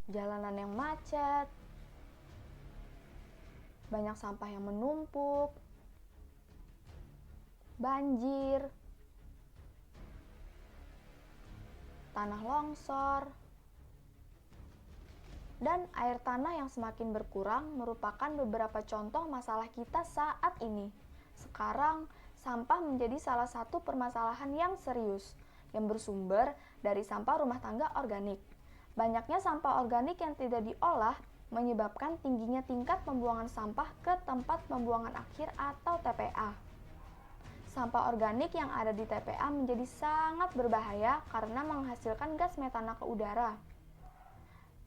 jalanan yang macet, banyak sampah yang menumpuk, banjir, tanah longsor, dan air tanah yang semakin berkurang merupakan beberapa contoh masalah kita saat ini. Sekarang, sampah menjadi salah satu permasalahan yang serius, yang bersumber dari sampah rumah tangga organik. Banyaknya sampah organik yang tidak diolah menyebabkan tingginya tingkat pembuangan sampah ke tempat pembuangan akhir atau TPA. Sampah organik yang ada di TPA menjadi sangat berbahaya karena menghasilkan gas metana ke udara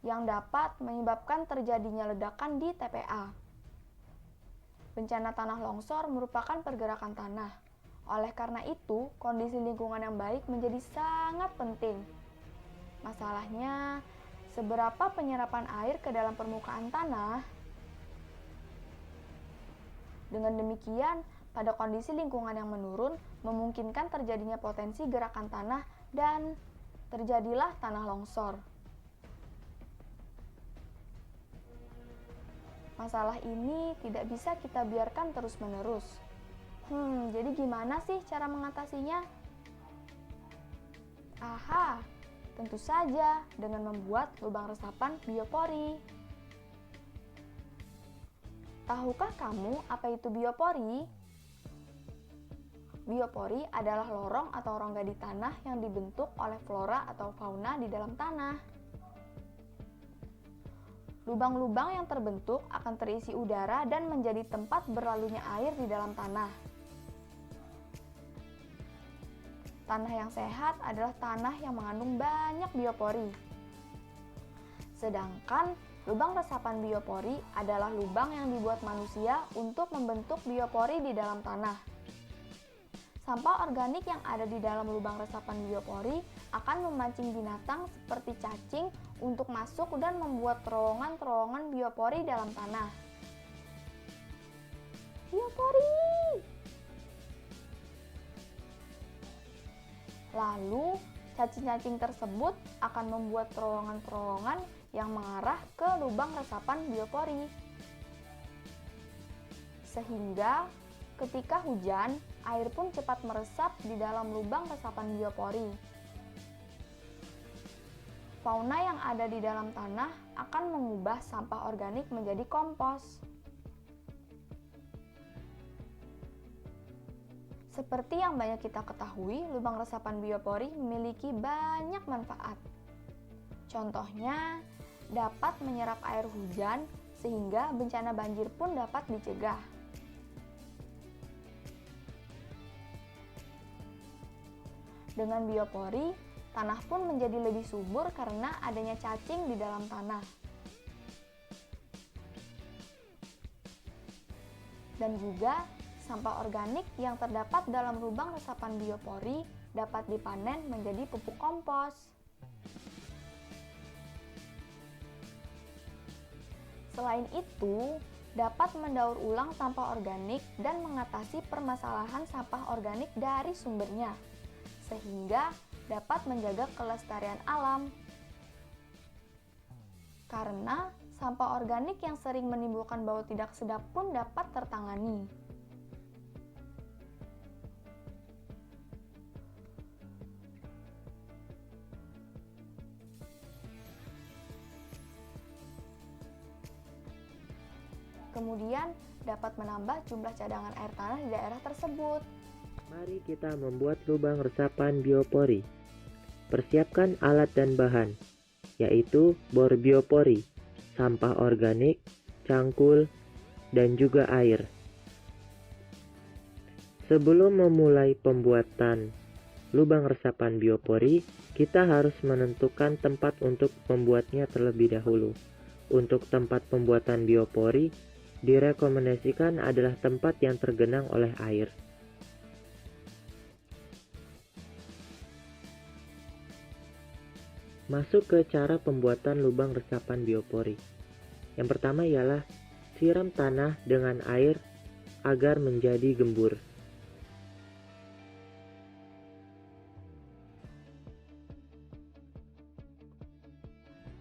yang dapat menyebabkan terjadinya ledakan di TPA. Bencana tanah longsor merupakan pergerakan tanah. Oleh karena itu, kondisi lingkungan yang baik menjadi sangat penting. Masalahnya, seberapa penyerapan air ke dalam permukaan tanah? Dengan demikian, pada kondisi lingkungan yang menurun, memungkinkan terjadinya potensi gerakan tanah dan terjadilah tanah longsor. Masalah ini tidak bisa kita biarkan terus-menerus. Jadi gimana sih cara mengatasinya? Aha, tentu saja dengan membuat lubang resapan biopori. Tahukah kamu apa itu biopori? Biopori adalah lorong atau rongga di tanah yang dibentuk oleh flora atau fauna di dalam tanah. Lubang-lubang yang terbentuk akan terisi udara dan menjadi tempat berlalunya air di dalam tanah. Tanah yang sehat adalah tanah yang mengandung banyak biopori. Sedangkan lubang resapan biopori adalah lubang yang dibuat manusia untuk membentuk biopori di dalam tanah. Sampah organik yang ada di dalam lubang resapan biopori akan memancing binatang seperti cacing untuk masuk dan membuat terowongan-terowongan biopori dalam tanah. Biopori! Lalu, cacing-cacing tersebut akan membuat terowongan-terowongan yang mengarah ke lubang resapan biopori. Sehingga, ketika hujan, air pun cepat meresap di dalam lubang resapan biopori. Fauna yang ada di dalam tanah akan mengubah sampah organik menjadi kompos. Seperti yang banyak kita ketahui, lubang resapan biopori memiliki banyak manfaat. Contohnya, dapat menyerap air hujan sehingga bencana banjir pun dapat dicegah. Dengan biopori, tanah pun menjadi lebih subur karena adanya cacing di dalam tanah. Dan juga, sampah organik yang terdapat dalam lubang resapan biopori dapat dipanen menjadi pupuk kompos. Selain itu, dapat mendaur ulang sampah organik dan mengatasi permasalahan sampah organik dari sumbernya, sehingga dapat menjaga kelestarian alam. Karena sampah organik yang sering menimbulkan bau tidak sedap pun dapat tertangani. Kemudian dapat menambah jumlah cadangan air tanah di daerah tersebut. Mari kita membuat lubang resapan biopori. Persiapkan alat dan bahan, yaitu bor biopori, sampah organik, cangkul, dan juga air. Sebelum memulai pembuatan lubang resapan biopori, kita harus menentukan tempat untuk membuatnya terlebih dahulu. Untuk tempat pembuatan biopori, direkomendasikan adalah tempat yang tergenang oleh air. Masuk ke cara pembuatan lubang resapan biopori. Yang pertama ialah siram tanah dengan air agar menjadi gembur.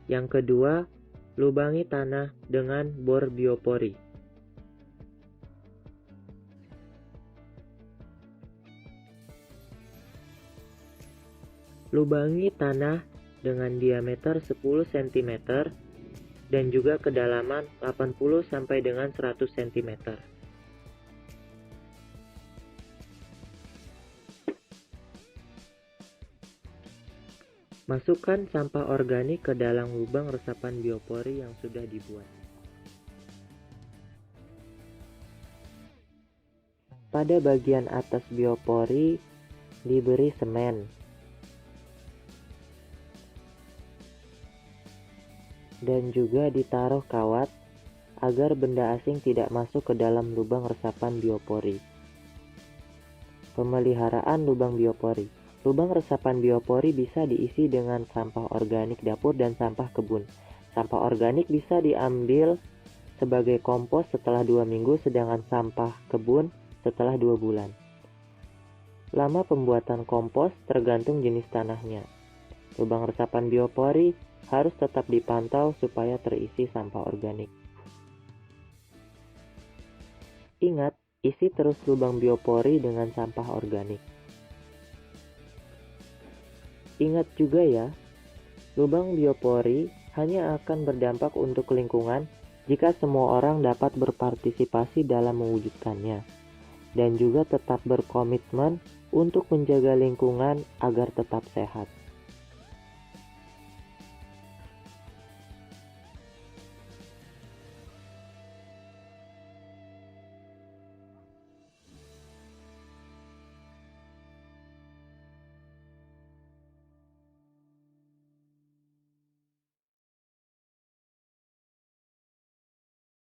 Yang kedua, lubangi tanah dengan bor biopori. Lubangi tanah dengan diameter 10 cm dan juga kedalaman 80 sampai dengan 100 cm. Masukkan sampah organik ke dalam lubang resapan biopori yang sudah dibuat. Pada bagian atas biopori diberi semen dan juga ditaruh kawat agar benda asing tidak masuk ke dalam lubang resapan biopori. Pemeliharaan lubang biopori. Lubang resapan biopori bisa diisi dengan sampah organik dapur dan sampah kebun. Sampah organik bisa diambil sebagai kompos setelah 2 minggu, sedangkan sampah kebun setelah 2 bulan. Lama pembuatan kompos tergantung jenis tanahnya. Lubang resapan biopori harus tetap dipantau supaya terisi sampah organik. Ingat, isi terus lubang biopori dengan sampah organik. Ingat juga ya, lubang biopori hanya akan berdampak untuk lingkungan jika semua orang dapat berpartisipasi dalam mewujudkannya, dan juga tetap berkomitmen untuk menjaga lingkungan agar tetap sehat.